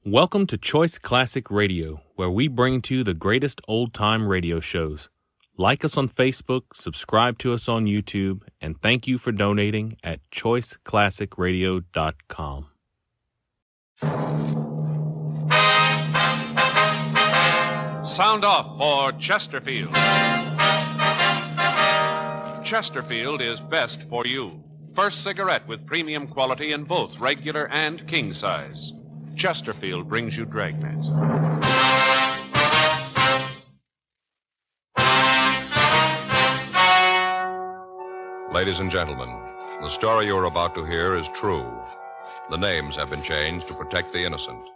Welcome to Choice Classic Radio, where we bring to you the greatest old-time radio shows. Like us on Facebook, subscribe to us on YouTube, and thank you for donating at choiceclassicradio.com. Sound off for Chesterfield. Chesterfield is best for you. First cigarette with premium quality in both regular and king size. Chesterfield brings you Dragnet. Ladies and gentlemen, the story you're about to hear is true. The names have been changed to protect the innocent.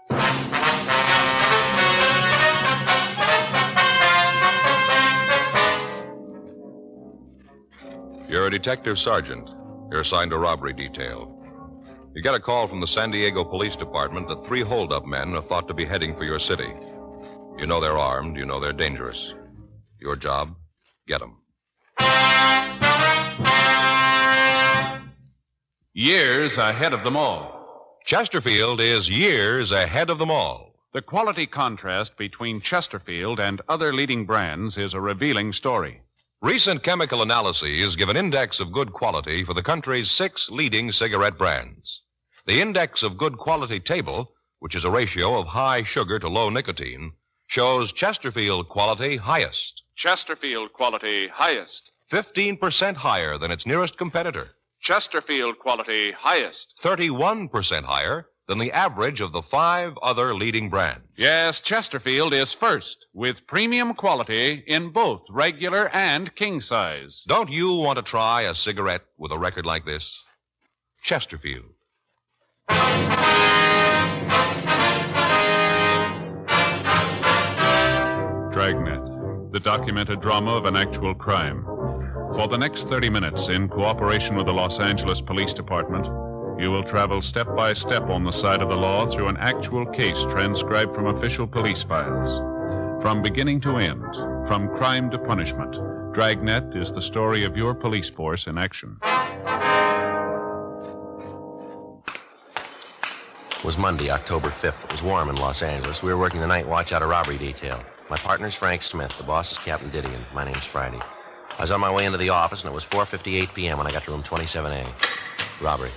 You're a detective sergeant. You're assigned to robbery detail. You get a call from the San Diego Police Department that 3 hold-up men are thought to be heading for your city. You know they're armed. You know they're dangerous. Your job, get them. Years ahead of them all. Chesterfield is years ahead of them all. The quality contrast between Chesterfield and other leading brands is a revealing story. Recent chemical analyses give an index of good quality for the country's 6 leading cigarette brands. The index of good quality table, which is a ratio of high sugar to low nicotine, shows Chesterfield quality highest. Chesterfield quality highest. 15% higher than its nearest competitor. Chesterfield quality highest. 31% higher than the average of the 5 other leading brands. Yes, Chesterfield is first, with premium quality in both regular and king size. Don't you want to try a cigarette with a record like this? Chesterfield. Dragnet, the documented drama of an actual crime. For the next 30 minutes, in cooperation with the Los Angeles Police Department, you will travel step by step on the side of the law through an actual case transcribed from official police files. From beginning to end, from crime to punishment, Dragnet is the story of your police force in action. It was Monday, October 5th. It was warm in Los Angeles. We were working the night watch out of robbery detail. My partner's Frank Smith. The boss is Captain Didion. My name's Friday. I was on my way into the office, and it was 4:58 p.m. when I got to room 27A. Robbery.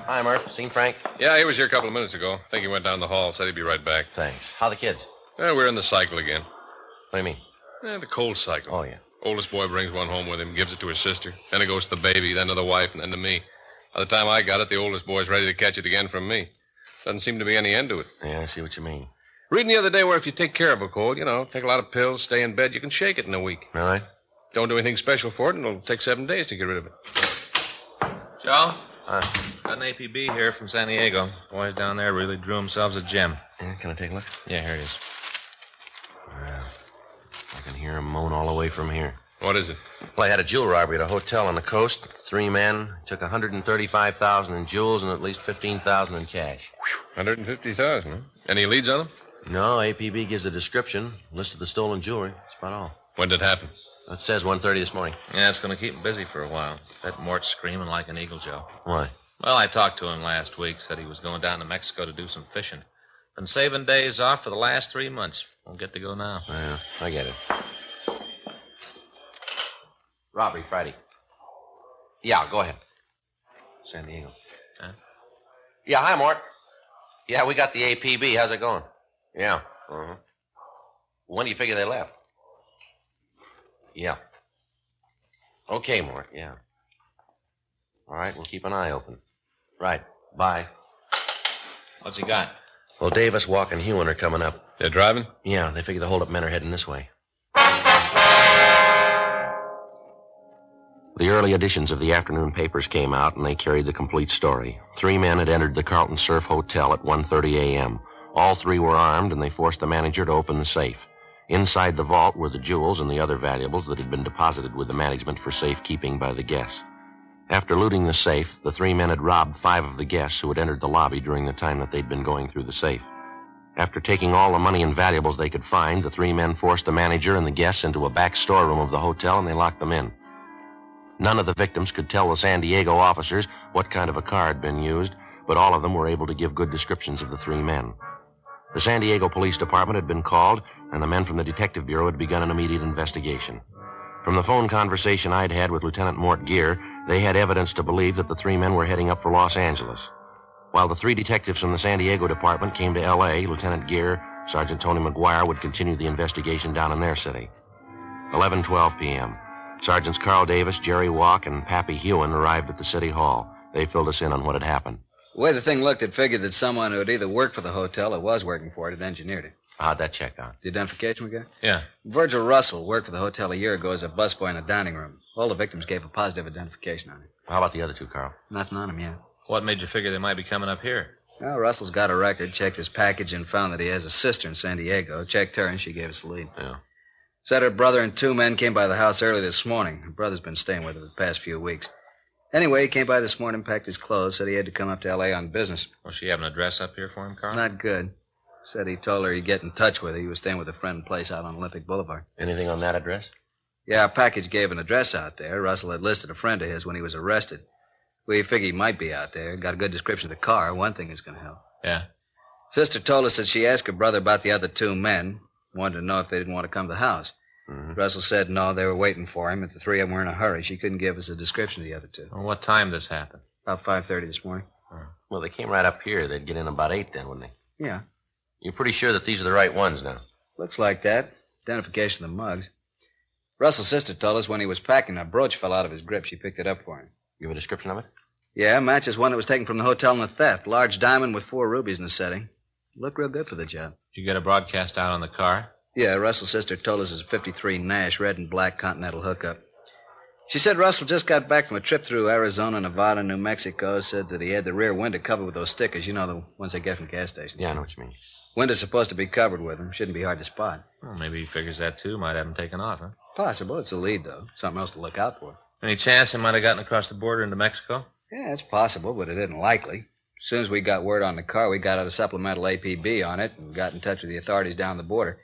Hi, Murph. Seen Frank? Yeah, he was here a couple of minutes ago. I think he went down the hall. Said he'd be right back. Thanks. How the kids? We're in the cycle again. What do you mean? The cold cycle. Oh, yeah. Oldest boy brings one home with him, gives it to his sister. Then it goes to the baby, then to the wife, and then to me. By the time I got it, the oldest boy's ready to catch it again from me. Doesn't seem to be any end to it. Yeah, I see what you mean. Reading the other day where if you take care of a cold, take a lot of pills, stay in bed, you can shake it in a week. All right. Don't do anything special for it, and it'll take 7 days to get rid of it. Joe? Got an APB here from San Diego. Boys down there really drew themselves a gem. Yeah, can I take a look? Yeah, here it is. Yeah. I can hear him moan all the way from here. What is it? Well, I had a jewel robbery at a hotel on the coast. 3 men, took $135,000 in jewels and at least $15,000 in cash. 150,000, huh? Any leads on them? No, APB gives a description, list of the stolen jewelry. That's about all. When did it happen? It says 1:30 this morning. Yeah, it's going to keep him busy for a while. That Mort's screaming like an eagle, Joe. Why? Well, I talked to him last week, said he was going down to Mexico to do some fishing. Been saving days off for the last 3 months. Won't get to go now. Yeah, I get it. Robbery, Friday. Yeah, go ahead. San Diego. Huh? Yeah, hi, Mort. Yeah, we got the APB. How's it going? Yeah. Uh-huh. When do you figure they left? Yeah. Okay, Mort, yeah. All right, we'll keep an eye open. Right. Bye. What's he got? Well, Davis, Walk, and Hewen are coming up. They're driving? Yeah, they figure the hold-up men are heading this way. The early editions of the afternoon papers came out, and they carried the complete story. 3 men had entered the Carlton Surf Hotel at 1:30 a.m. All 3 were armed, and they forced the manager to open the safe. Inside the vault were the jewels and the other valuables that had been deposited with the management for safekeeping by the guests. After looting the safe, the 3 men had robbed 5 of the guests who had entered the lobby during the time that they'd been going through the safe. After taking all the money and valuables they could find, the 3 men forced the manager and the guests into a back storeroom of the hotel, and they locked them in. None of the victims could tell the San Diego officers what kind of a car had been used, but all of them were able to give good descriptions of the three men. The San Diego Police Department had been called, and the men from the Detective Bureau had begun an immediate investigation. From the phone conversation I'd had with Lieutenant Mort Gear, they had evidence to believe that the three men were heading up for Los Angeles. While the three detectives from the San Diego Department came to L.A., Lieutenant Gear, Sergeant Tony McGuire would continue the investigation down in their city. 11:12 p.m. Sergeants Carl Davis, Jerry Walk, and Pappy Hewen arrived at the city hall. They filled us in on what had happened. The way the thing looked, it figured that someone who had either worked for the hotel or was working for it had engineered it. How'd that check out? The identification we got? Yeah. Virgil Russell worked for the hotel a year ago as a busboy in the dining room. All the victims gave a positive identification on it. How about the other two, Carl? Nothing on him yet. What made you figure they might be coming up here? Well, Russell's got a record, checked his package, and found that he has a sister in San Diego. Checked her, and she gave us the lead. Yeah. Said her brother and two men came by the house early this morning. Her brother's been staying with her the past few weeks. Anyway, he came by this morning, packed his clothes, said he had to come up to L.A. on business. Well, she have an address up here for him, Carl? Not good. Said he told her he'd get in touch with her. He was staying with a friend in a place out on Olympic Boulevard. Anything on that address? Yeah, our package gave an address out there. Russell had listed a friend of his when he was arrested. We figured he might be out there. Got a good description of the car. One thing is going to help. Yeah. Sister told us that she asked her brother about the other two men. Wanted to know if they didn't want to come to the house. Mm-hmm. Russell said no, they were waiting for him, and the three of them were in a hurry. She couldn't give us a description of the other two. Well, what time this happened? About 5:30 this morning. Well, they came right up here. They'd get in about 8 then, wouldn't they? Yeah. You're pretty sure that these are the right ones now? Looks like that. Identification of the mugs. Russell's sister told us when he was packing, a brooch fell out of his grip. She picked it up for him. You have a description of it? Yeah, matches one that was taken from the hotel in the theft. Large diamond with 4 rubies in the setting. Looked real good for the job. Did you get a broadcast out on the car? Yeah, Russell's sister told us it's a 53 Nash, red and black Continental hookup. She said Russell just got back from a trip through Arizona, Nevada, New Mexico. Said that he had the rear window covered with those stickers. You know, the ones they get from gas stations. Yeah, I know what you mean. Window's supposed to be covered with them. Shouldn't be hard to spot. Well, maybe he figures that, too. Might have him taken off, huh? Possible. It's a lead, though. Something else to look out for. Any chance he might have gotten across the border into Mexico? Yeah, it's possible, but it isn't likely. As soon as we got word on the car, we got out a supplemental APB on it and got in touch with the authorities down the border.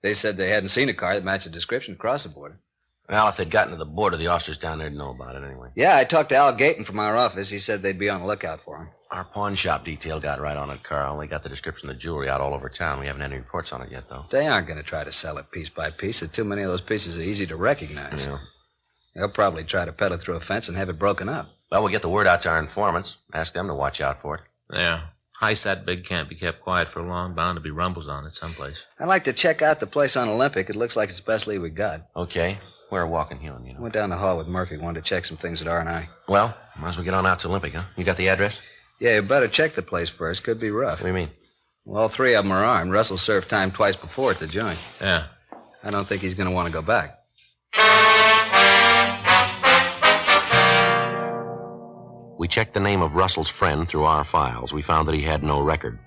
They said they hadn't seen a car that matched the description across the border. Well, if they'd gotten to the border, the officers down there'd know about it anyway. Yeah, I talked to Al Gayton from our office. He said they'd be on the lookout for him. Our pawn shop detail got right on it, Carl. They got the description of the jewelry out all over town. We haven't had any reports on it yet, though. They aren't going to try to sell it piece by piece. Too many of those pieces are easy to recognize. Yeah. They'll probably try to peddle it through a fence and have it broken up. Well, we'll get the word out to our informants. Ask them to watch out for it. Yeah. Heist that big can't be kept quiet for long. Bound to be rumbles on it someplace. I'd like to check out the place on Olympic. It looks like it's the best lead we got. Okay. We're walking Hewen, you know. Went down the hall with Murphy. Wanted to check some things at R&I. Well, might as well get on out to Olympic, huh? You got the address? Yeah, you better check the place first. Could be rough. What do you mean? Well, all 3 of them are armed. Russell served time twice before at the joint. Yeah. I don't think he's going to want to go back. We checked the name of Russell's friend through our files. We found that he had no record.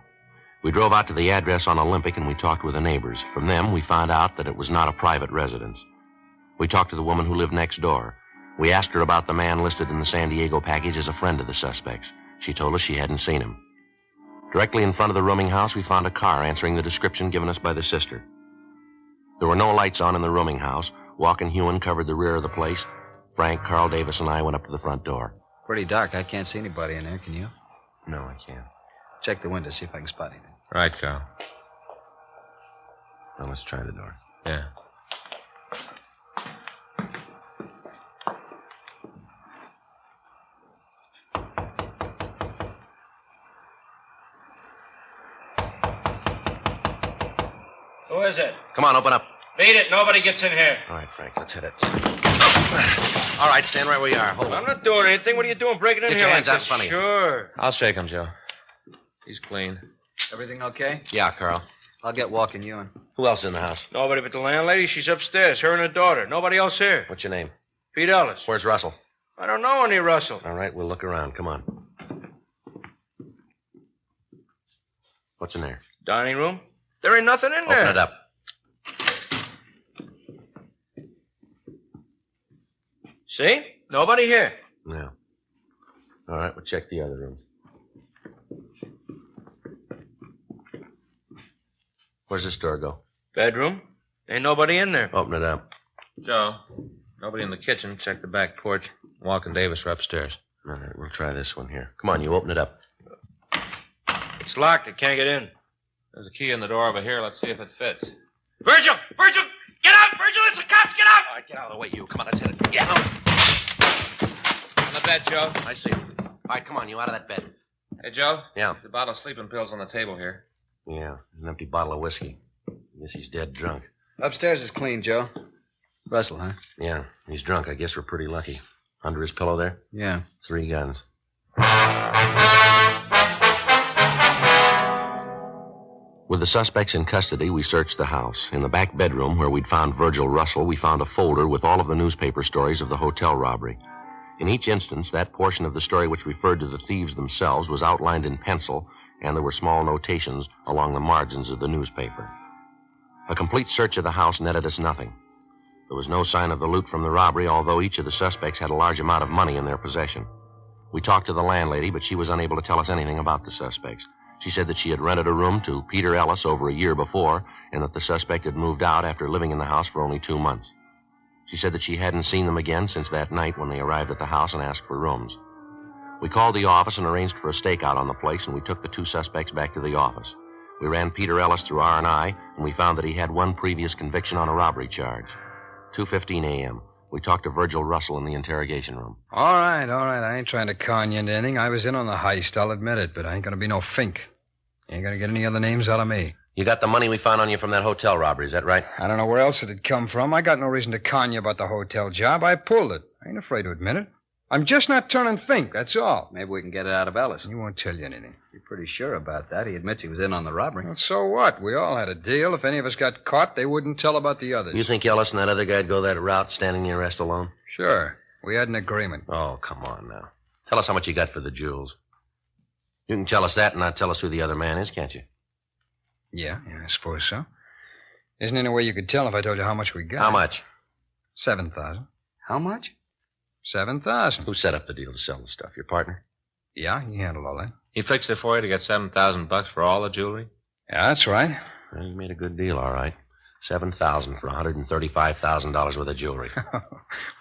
We drove out to the address on Olympic and we talked with the neighbors. From them, we found out that it was not a private residence. We talked to the woman who lived next door. We asked her about the man listed in the San Diego package as a friend of the suspects. She told us she hadn't seen him. Directly in front of the rooming house, we found a car answering the description given us by the sister. There were no lights on in the rooming house. Walk and Hewen covered the rear of the place. Frank, Carl Davis, and I went up to the front door. Pretty dark. I can't see anybody in there, can you? No, I can't. Check the window, see if I can spot anything. Right, Carl. Now let's try the door. Yeah. Who is it? Come on, open up. Beat it. Nobody gets in here. All right, Frank, let's hit it. All right, stand right where you are. Hold I'm on. not doing anything. What are you doing breaking in Get here your like hands out this? in front of you. Sure. I'll shake him, Joe. He's clean. Everything okay? Yeah, Carl. I'll get Walk and Ewan. Who else in the house? Nobody but the landlady. She's upstairs. Her and her daughter. Nobody else here. What's your name? Pete Ellis. Where's Russell? I don't know any Russell. All right, we'll look around. Come on. What's in there? Dining room. There ain't nothing in there. Open it up. See? Nobody here. No. All right, we'll check the other rooms. Where's this door go? Bedroom. Ain't nobody in there. Open it up. Joe, nobody in the kitchen. Check the back porch. Walk and Davis are upstairs. All right, we'll try this one here. Come on, you open it up. It's locked. It can't get in. There's a key in the door over here. Let's see if it fits. Virgil! Virgil! Get out! Virgil, it's the cops! Get out! All right, get out of the way, you. Come on, let's hit it. Get out. On the bed, Joe. I see. All right, come on, you out of that bed. Hey, Joe. Yeah. The bottle of sleeping pills on the table here. Yeah, an empty bottle of whiskey. Guess he's dead drunk. Upstairs is clean, Joe. Russell, huh? Yeah, he's drunk. I guess we're pretty lucky. Under his pillow there? Yeah. 3 guns. With the suspects in custody, we searched the house. In the back bedroom, where we'd found Virgil Russell, we found a folder with all of the newspaper stories of the hotel robbery. In each instance, that portion of the story which referred to the thieves themselves was outlined in pencil, and there were small notations along the margins of the newspaper. A complete search of the house netted us nothing. There was no sign of the loot from the robbery, although each of the suspects had a large amount of money in their possession. We talked to the landlady, but she was unable to tell us anything about the suspects. She said that she had rented a room to Peter Ellis over a year before, and that the suspect had moved out after living in the house for only 2 months. She said that she hadn't seen them again since that night when they arrived at the house and asked for rooms. We called the office and arranged for a stakeout on the place, and we took the 2 suspects back to the office. We ran Peter Ellis through R&I, and we found that he had 1 previous conviction on a robbery charge. 2:15 a.m. We talked to Virgil Russell in the interrogation room. All right. I ain't trying to con you into anything. I was in on the heist, I'll admit it, but I ain't gonna be no fink. You ain't gonna get any other names out of me. You got the money we found on you from that hotel robbery, is that right? I don't know where else it'd come from. I got no reason to con you about the hotel job. I pulled it. I ain't afraid to admit it. I'm just not turning fink, that's all. Maybe we can get it out of Ellis. He won't tell you anything. You're pretty sure about that. He admits he was in on the robbery. Well, so what? We all had a deal. If any of us got caught, they wouldn't tell about the others. You think Ellis and that other guy'd go that route, standing the arrest alone? Sure. We had an agreement. Oh, come on now. Tell us how much you got for the jewels. You can tell us that and not tell us who the other man is, can't you? Yeah, I suppose so. Isn't any way you could tell if I told you how much we got? How much? 7,000. How much? 7,000. Who set up the deal to sell the stuff? Your partner? Yeah, he handled all that. He fixed it for you to get $7,000 for all the jewelry? Yeah, that's right. Well, you made a good deal, all right. 7,000 for $135,000 worth of jewelry.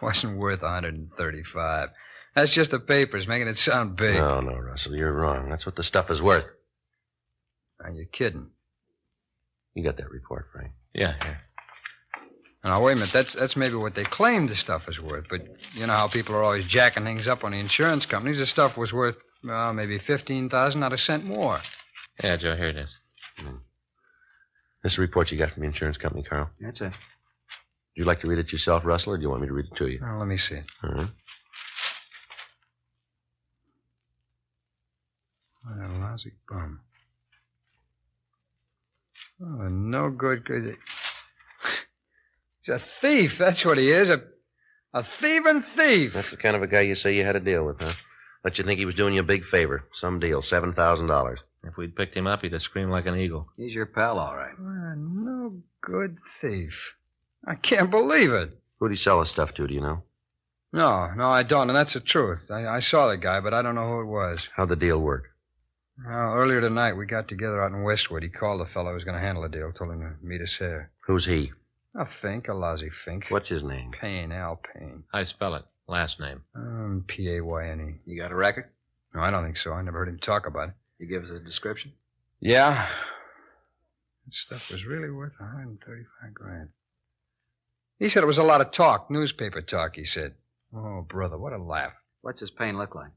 Wasn't worth 135. That's just the papers, making it sound big. No, Russell, you're wrong. That's what the stuff is worth. Are you kidding? You got that report, Frank? Yeah, here. Now, wait a minute. That's maybe what they claim the stuff is worth. But you know how people are always jacking things up on the insurance companies. The stuff was worth, maybe 15,000, not a cent more. Yeah, Joe, here it is. This is a report you got from the insurance company, Carl. That's it. Would you like to read it yourself, Russell, or do you want me to read it to you? Well, let me see it. All right. What a lousy bum. Oh, no good. He's a thief. That's what he is. A thieving thief. That's the kind of a guy you say you had to deal with, huh? Let you think he was doing you a big favor. Some deal, $7,000. If we'd picked him up, he'd have screamed like an eagle. He's your pal, all right. What a no good thief. I can't believe it. Who'd he sell the stuff to, do you know? No, I don't, and that's the truth. I saw the guy, but I don't know who it was. How'd the deal work? Well, earlier tonight, we got together out in Westwood. He called the fellow who was going to handle the deal, told him to meet us here. Who's he? A Fink, a lousy Fink. What's his name? Payne, Al Payne. How you spell it? Last name. P-A-Y-N-E. You got a record? No, I don't think so. I never heard him talk about it. You give us a description? Yeah. That stuff was really worth 135 grand. He said it was a lot of talk, newspaper talk, he said. Oh, brother, what a laugh. What's his pain look like?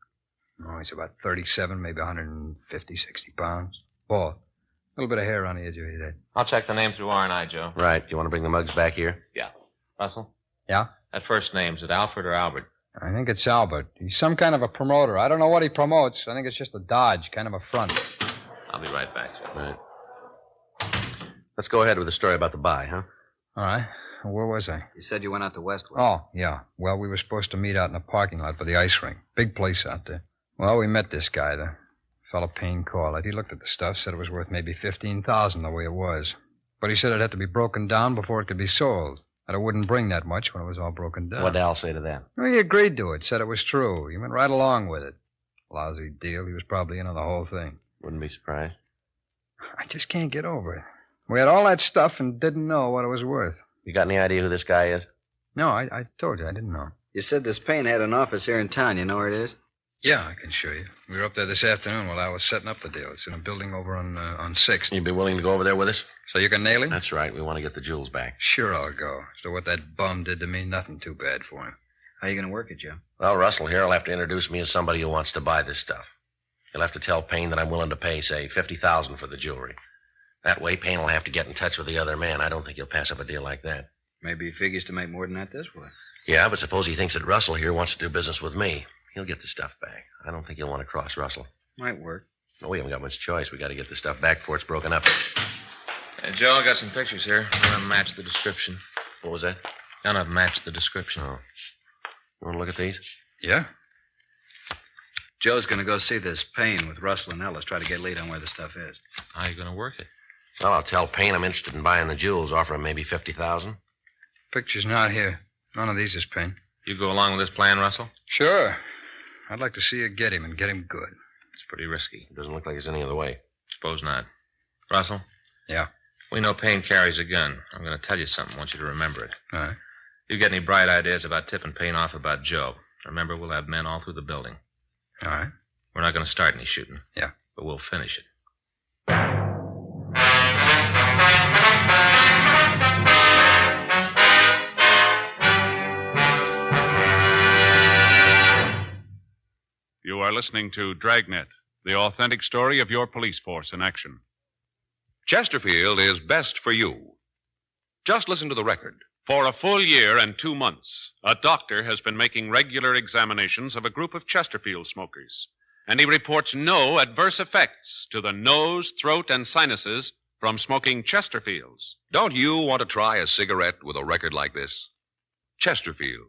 Oh, he's about 37, maybe 150, 60 pounds. Bald. A little bit of hair on the edge of his head. I'll check the name through R&I, Joe. Right. You want to bring the mugs back here? Yeah. Russell? Yeah? That first name, is it Alfred or Albert? I think it's Albert. He's some kind of a promoter. I don't know what he promotes. I think it's just a dodge, kind of a front. I'll be right back, Joe. Right. Let's go ahead with the story about the buy, huh? All right. Where was I? You said you went out to Westwood. Oh, yeah. Well, we were supposed to meet out in a parking lot for the ice rink. Big place out there. Well, we met this guy, the fellow Payne called it. He looked at the stuff, said it was worth maybe 15,000 the way it was. But he said it had to be broken down before it could be sold. That it wouldn't bring that much when it was all broken down. What'd Al say to that? Well, he agreed to it, said it was true. He went right along with it. Lousy deal. He was probably in on the whole thing. Wouldn't be surprised. I just can't get over it. We had all that stuff and didn't know what it was worth. You got any idea who this guy is? No, I told you, I didn't know. You said this Payne had an office here in town. You know where it is? Yeah, I can show you. We were up there this afternoon while I was setting up the deal. It's in a building over on 6th. You'd be willing to go over there with us? So you can nail him? That's right. We want to get the jewels back. Sure, I'll go. So what that bum did to me, nothing too bad for him. How you going to work it, Joe? Well, Russell here will have to introduce me as somebody who wants to buy this stuff. He'll have to tell Payne that I'm willing to pay, say, $50,000 for the jewelry. That way, Payne will have to get in touch with the other man. I don't think he'll pass up a deal like that. Maybe he figures to make more than that this way. Yeah, but suppose he thinks that Russell here wants to do business with me. He'll get the stuff back. I don't think he'll want to cross Russell. Might work. No, we haven't got much choice. We got to get the stuff back before it's broken up. Hey, Joe, I got some pictures here. None of them match the description. What was that? None of them match the description. Oh. You want to look at these? Yeah? Joe's going to go see this Payne with Russell and Ellis, try to get a lead on where the stuff is. How are you going to work it? Well, I'll tell Payne I'm interested in buying the jewels, offer him maybe $50,000. Picture's not here. None of these is Payne. You go along with this plan, Russell? Sure. I'd like to see you get him and get him good. It's pretty risky. It doesn't look like there's any other way. Suppose not. Russell? Yeah? We know Payne carries a gun. I'm going to tell you something. I want you to remember it. All right. You get any bright ideas about tipping Payne off about Joe? Remember, we'll have men all through the building. All right. We're not going to start any shooting. Yeah. But we'll finish it. You are listening to Dragnet, the authentic story of your police force in action. Chesterfield is best for you. Just listen to the record. For a full year and 2 months, a doctor has been making regular examinations of a group of Chesterfield smokers, and he reports no adverse effects to the nose, throat, and sinuses from smoking Chesterfields. Don't you want to try a cigarette with a record like this? Chesterfield.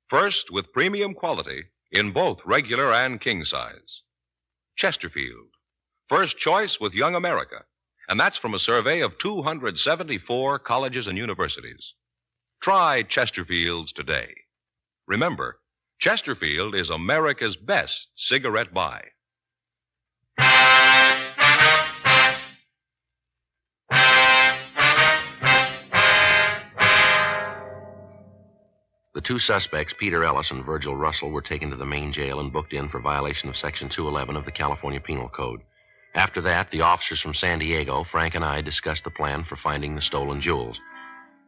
First with premium quality in both regular and king size. Chesterfield. First choice with Young America. And that's from a survey of 274 colleges and universities. Try Chesterfields today. Remember, Chesterfield is America's best cigarette buy. The two suspects, Peter Ellis and Virgil Russell, were taken to the main jail and booked in for violation of Section 211 of the California Penal Code. After that, the officers from San Diego, Frank and I, discussed the plan for finding the stolen jewels.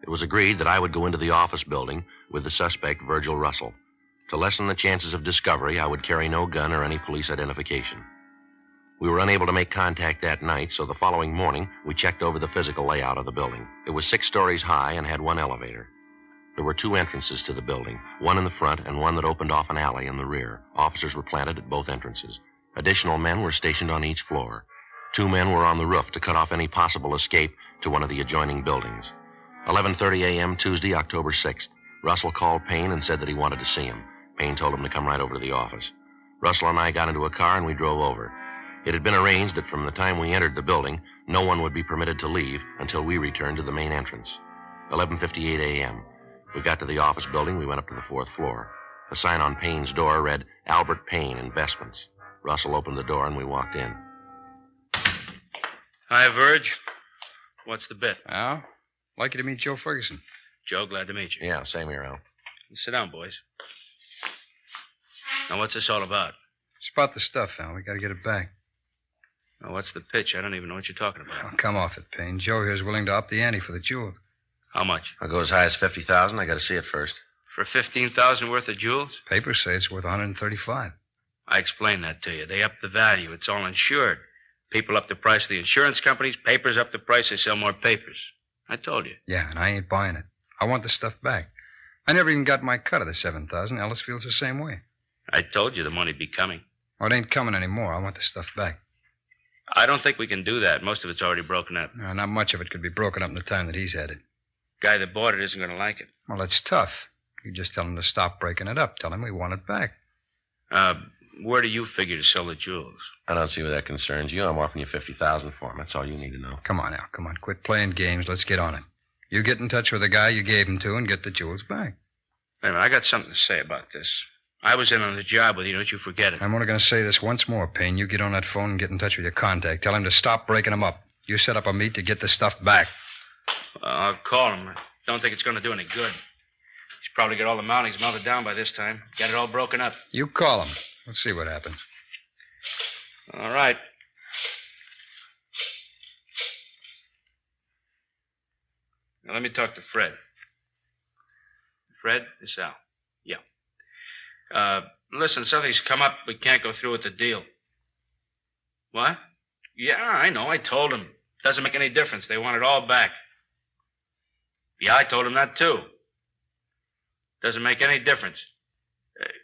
It was agreed that I would go into the office building with the suspect, Virgil Russell. To lessen the chances of discovery, I would carry no gun or any police identification. We were unable to make contact that night, so the following morning, we checked over the physical layout of the building. It was 6 stories high and had 1 elevator. There were 2 entrances to the building, one in the front and one that opened off an alley in the rear. Officers were planted at both entrances. Additional men were stationed on each floor. 2 men were on the roof to cut off any possible escape to one of the adjoining buildings. 11:30 a.m. Tuesday, October 6th. Russell called Payne and said that he wanted to see him. Payne told him to come right over to the office. Russell and I got into a car and we drove over. It had been arranged that from the time we entered the building, no one would be permitted to leave until we returned to the main entrance. 11:58 a.m. We got to the office building. We went up to the 4th floor. The sign on Payne's door read, Albert Payne Investments. Russell opened the door and we walked in. Hi, Verge. What's the bit? Al, like you to meet Joe Ferguson. Joe, glad to meet you. Yeah, same here, Al. Sit down, boys. Now, what's this all about? It's about the stuff, Al. We got to get it back. Now, what's the pitch? I don't even know what you're talking about. Oh, come off it, Payne. Joe here's willing to up the ante for the jewels. How much? I'll go as high as $50,000. I got to see it first. For $15,000 worth of jewels? Papers say it's worth $135. I explained that to you. They up the value. It's all insured. People up the price of the insurance companies. Papers up the price. They sell more papers. I told you. Yeah, and I ain't buying it. I want the stuff back. I never even got my cut of the $7,000. Ellis feels the same way. I told you the money'd be coming. Oh, it ain't coming anymore. I want the stuff back. I don't think we can do that. Most of it's already broken up. No, not much of it could be broken up in the time that he's had it. Guy that bought it isn't going to like it. Well, it's tough. You just tell him to stop breaking it up. Tell him we want it back. Where do you figure to sell the jewels? I don't see where that concerns you. I'm offering you $50,000 for them. That's all you need to know. Come on, Al. Come on. Quit playing games. Let's get on it. You get in touch with the guy you gave them to and get the jewels back. Wait a minute. I got something to say about this. I was in on the job with you. Don't you forget it. I'm only going to say this once more, Payne. You get on that phone and get in touch with your contact. Tell him to stop breaking them up. You set up a meet to get the stuff back. I'll call him. I don't think it's going to do any good. He's probably got all the mountings melted down by this time. Got it all broken up. You call him. Let's see what happens. All right. Now, let me talk to Fred. Fred, this is Al. Yeah. Listen, something's come up. We can't go through with the deal. What? Yeah, I know. I told him. Doesn't make any difference. They want it all back. Yeah, I told him that, too. Doesn't make any difference.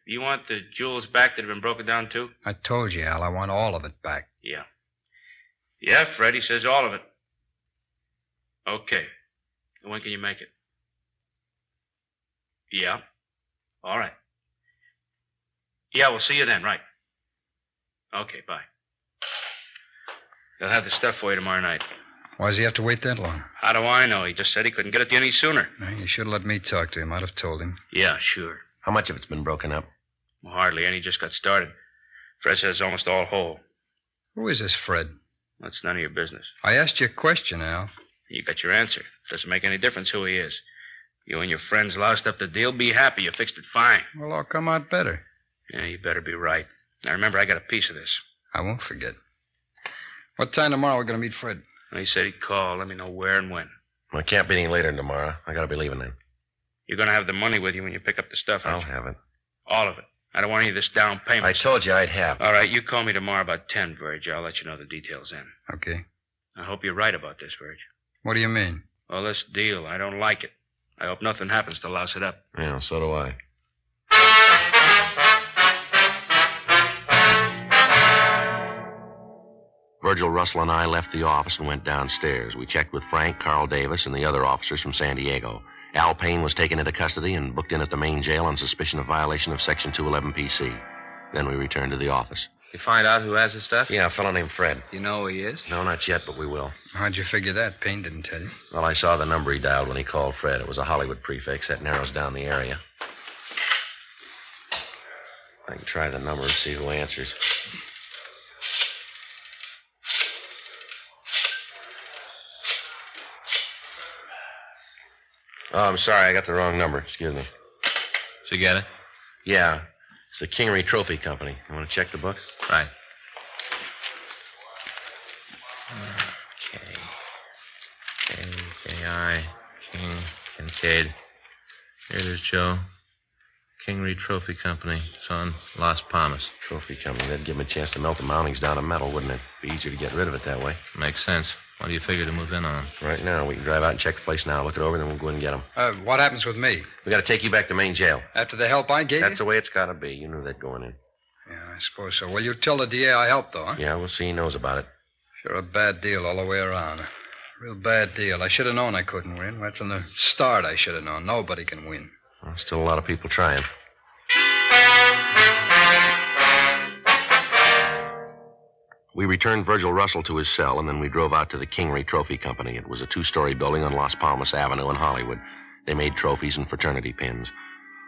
You want the jewels back that have been broken down, too? I told you, Al, I want all of it back. Yeah. Yeah, Freddie says all of it. Okay. When can you make it? Yeah. All right. Yeah, we'll see you then, right. Okay, bye. They'll have the stuff for you tomorrow night. Why does he have to wait that long? How do I know? He just said he couldn't get it to you any sooner. You should have let me talk to him. I'd have told him. Yeah, sure. How much of it's been broken up? Well, hardly any. Just got started. Fred says it's almost all whole. Who is this Fred? That's none of your business. I asked you a question, Al. You got your answer. Doesn't make any difference who he is. You and your friends loused up the deal. Be happy. You fixed it fine. Well, I'll come out better. Yeah, you better be right. Now, remember, I got a piece of this. I won't forget. What time tomorrow are we going to meet Fred? He said he'd call. Let me know where and when. I can't be any later than tomorrow. I gotta be leaving then. You're going to have the money with you when you pick up the stuff, I'll aren't you? have it. All of it. I don't want any of this down payment. I told you I'd have it. All right, you call me tomorrow about 10, Verge. I'll let you know the details then. Okay. I hope you're right about this, Verge. What do you mean? Well, this deal, I don't like it. I hope nothing happens to louse it up. Yeah, so do I. Virgil, Russell, and I left the office and went downstairs. We checked with Frank, Carl Davis, and the other officers from San Diego. Al Payne was taken into custody and booked in at the main jail on suspicion of violation of Section 211 PC. Then we returned to the office. You find out who has the stuff? Yeah, a fellow named Fred. You know who he is? No, not yet, but we will. How'd you figure that? Payne didn't tell you. Well, I saw the number he dialed when he called Fred. It was a Hollywood prefix. That narrows down the area. I can try the number and see who answers. Oh, I'm sorry. I got the wrong number. Excuse me. Did you get it? Yeah. It's the Kingery Trophy Company. You want to check the book? Right. K.I. King Kincaid. Here it is, Joe. Kingery Trophy Company. It's on Las Palmas. Trophy Company. That'd give him a chance to melt the mountings down to metal, wouldn't it? Be easier to get rid of it that way. Makes sense. What do you figure to move in on? Right now. We can drive out and check the place now. Look it over, then we'll go in and get him. What happens with me? We got to take you back to main jail. After the help I gave That's you? the way it's got to be. You knew that going in. Yeah, I suppose so. Well, you tell the DA I helped, though, huh? Yeah, we'll see he knows about it. Sure a bad deal all the way around. Real bad deal. I should have known I couldn't win. Right from the start, I should have known. Nobody can win. Well, still a lot of people trying. We returned Virgil Russell to his cell, and then we drove out to the Kingery Trophy Company. It was a 2-story building on Las Palmas Avenue in Hollywood. They made trophies and fraternity pins.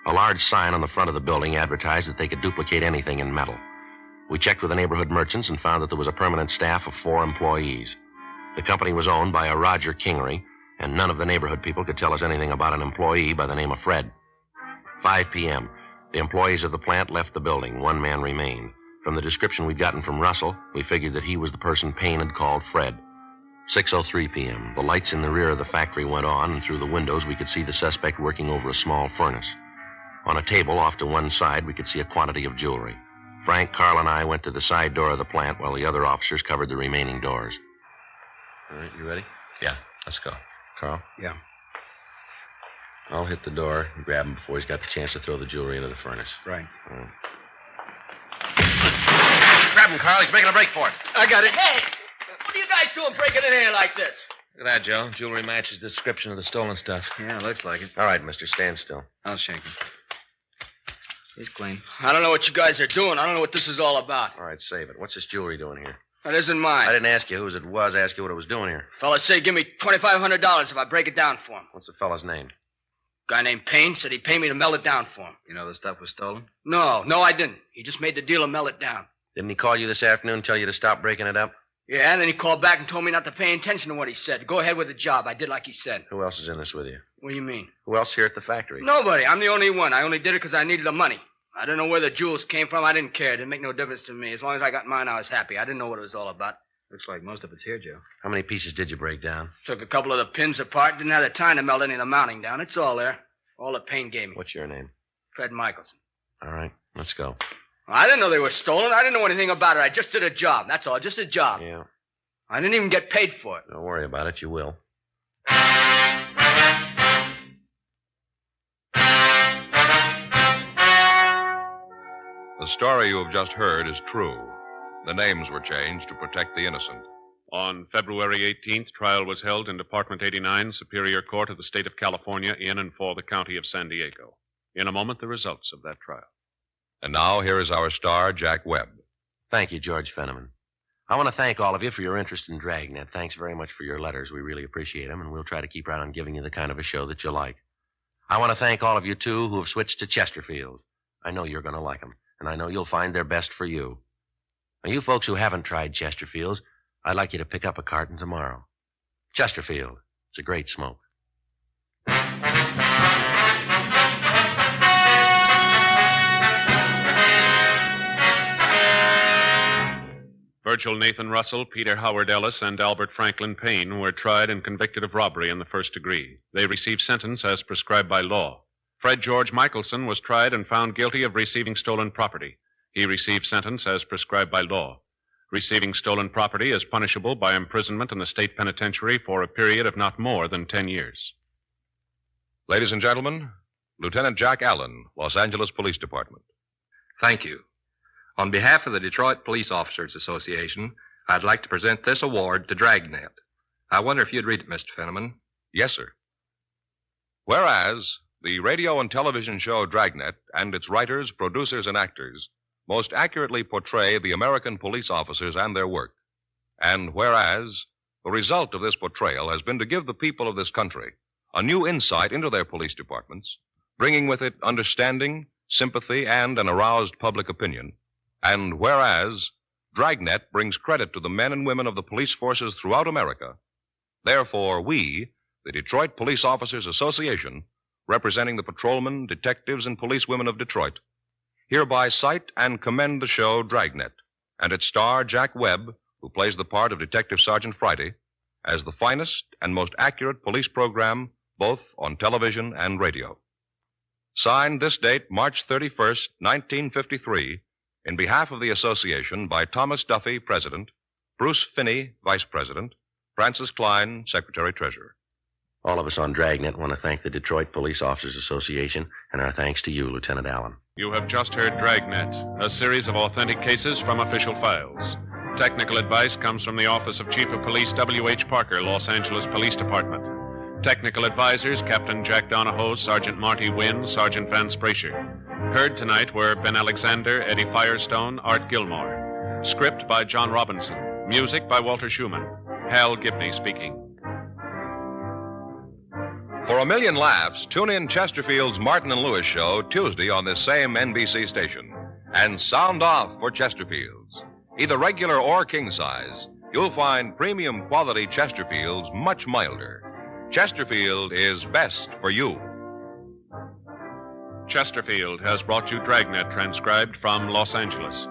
A large sign on the front of the building advertised that they could duplicate anything in metal. We checked with the neighborhood merchants and found that there was a permanent staff of 4 employees. The company was owned by a Roger Kingery, and none of the neighborhood people could tell us anything about an employee by the name of Fred. 5 p.m. The employees of the plant left the building. 1 man remained. From the description we'd gotten from Russell, we figured that he was the person Payne had called Fred. 6:03 p.m. The lights in the rear of the factory went on, and through the windows we could see the suspect working over a small furnace. On a table off to one side, we could see a quantity of jewelry. Frank, Carl, and I went to the side door of the plant while the other officers covered the remaining doors. All right, you ready? Yeah, let's go. Carl? Yeah. I'll hit the door and grab him before he's got the chance to throw the jewelry into the furnace. Right. Grab him, Carl. He's making a break for it. I got it. Hey, what are you guys doing breaking in here like this? Look at that, Joe. Jewelry matches the description of the stolen stuff. Yeah, looks like it. All right, mister, stand still. I'll shake him. He's clean. I don't know what you guys are doing. I don't know what this is all about. All right, save it. What's this jewelry doing here? That isn't mine. I didn't ask you whose it was. I asked you what it was doing here. Fella said give me $2,500 if I break it down for him. What's the fella's name? Guy named Payne said he'd pay me to melt it down for him. You know the stuff was stolen? No, I didn't. He just made the deal to melt it down. Didn't he call you this afternoon and tell you to stop breaking it up? Yeah, and then he called back and told me not to pay attention to what he said. Go ahead with the job. I did like he said. Who else is in this with you? What do you mean? Who else here at the factory? Nobody. I'm the only one. I only did it because I needed the money. I don't know where the jewels came from. I didn't care. It didn't make no difference to me. As long as I got mine, I was happy. I didn't know what it was all about. Looks like most of it's here, Joe. How many pieces did you break down? Took a couple of the pins apart. Didn't have the time to melt any of the mounting down. It's all there. All that Payne gave me. What's your name? Fred Michelson. All right, let's go. I didn't know they were stolen. I didn't know anything about it. I just did a job. That's all. Just a job. Yeah. I didn't even get paid for it. Don't worry about it. You will. The story you have just heard is true. The names were changed to protect the innocent. On February 18th, trial was held in Department 89, Superior Court of the State of California, in and for the County of San Diego. In a moment, the results of that trial. And now, here is our star, Jack Webb. Thank you, George Fenneman. I want to thank all of you for your interest in Dragnet. Thanks very much for your letters. We really appreciate them, and we'll try to keep right on giving you the kind of a show that you like. I want to thank all of you, too, who have switched to Chesterfield. I know you're going to like them, and I know you'll find they're best for you. Now, you folks who haven't tried Chesterfields, I'd like you to pick up a carton tomorrow. Chesterfield. It's a great smoke. Virgil Nathan Russell, Peter Howard Ellis, and Albert Franklin Payne were tried and convicted of robbery in the first degree. They received sentence as prescribed by law. Fred George Michelson was tried and found guilty of receiving stolen property. He received sentence as prescribed by law. Receiving stolen property is punishable by imprisonment in the state penitentiary for a period of not more than 10 years. Ladies and gentlemen, Lieutenant Jack Allen, Los Angeles Police Department. Thank you. On behalf of the Detroit Police Officers Association, I'd like to present this award to Dragnet. I wonder if you'd read it, Mr. Fenneman. Yes, sir. Whereas the radio and television show Dragnet and its writers, producers, and actors most accurately portray the American police officers and their work. And whereas the result of this portrayal has been to give the people of this country a new insight into their police departments, bringing with it understanding, sympathy, and an aroused public opinion. And whereas Dragnet brings credit to the men and women of the police forces throughout America, therefore we, the Detroit Police Officers Association, representing the patrolmen, detectives, and policewomen of Detroit, hereby cite and commend the show Dragnet and its star Jack Webb, who plays the part of Detective Sergeant Friday, as the finest and most accurate police program both on television and radio. Signed this date, March 31st, 1953, in behalf of the association by Thomas Duffy, President, Bruce Finney, Vice President, Francis Klein, Secretary-Treasurer. All of us on Dragnet want to thank the Detroit Police Officers Association, and our thanks to you, Lieutenant Allen. You have just heard Dragnet, a series of authentic cases from official files. Technical advice comes from the Office of Chief of Police W.H. Parker, Los Angeles Police Department. Technical advisors, Captain Jack Donahoe, Sergeant Marty Wynn, Sergeant Vance Brasher. Heard tonight were Ben Alexander, Eddie Firestone, Art Gilmore. Script by John Robinson. Music by Walter Schumann. Hal Gibney speaking. For a million laughs, tune in Chesterfield's Martin and Lewis show Tuesday on this same NBC station. And sound off for Chesterfield's. Either regular or king size, you'll find premium quality Chesterfield's much milder. Chesterfield is best for you. Chesterfield has brought you Dragnet, transcribed from Los Angeles.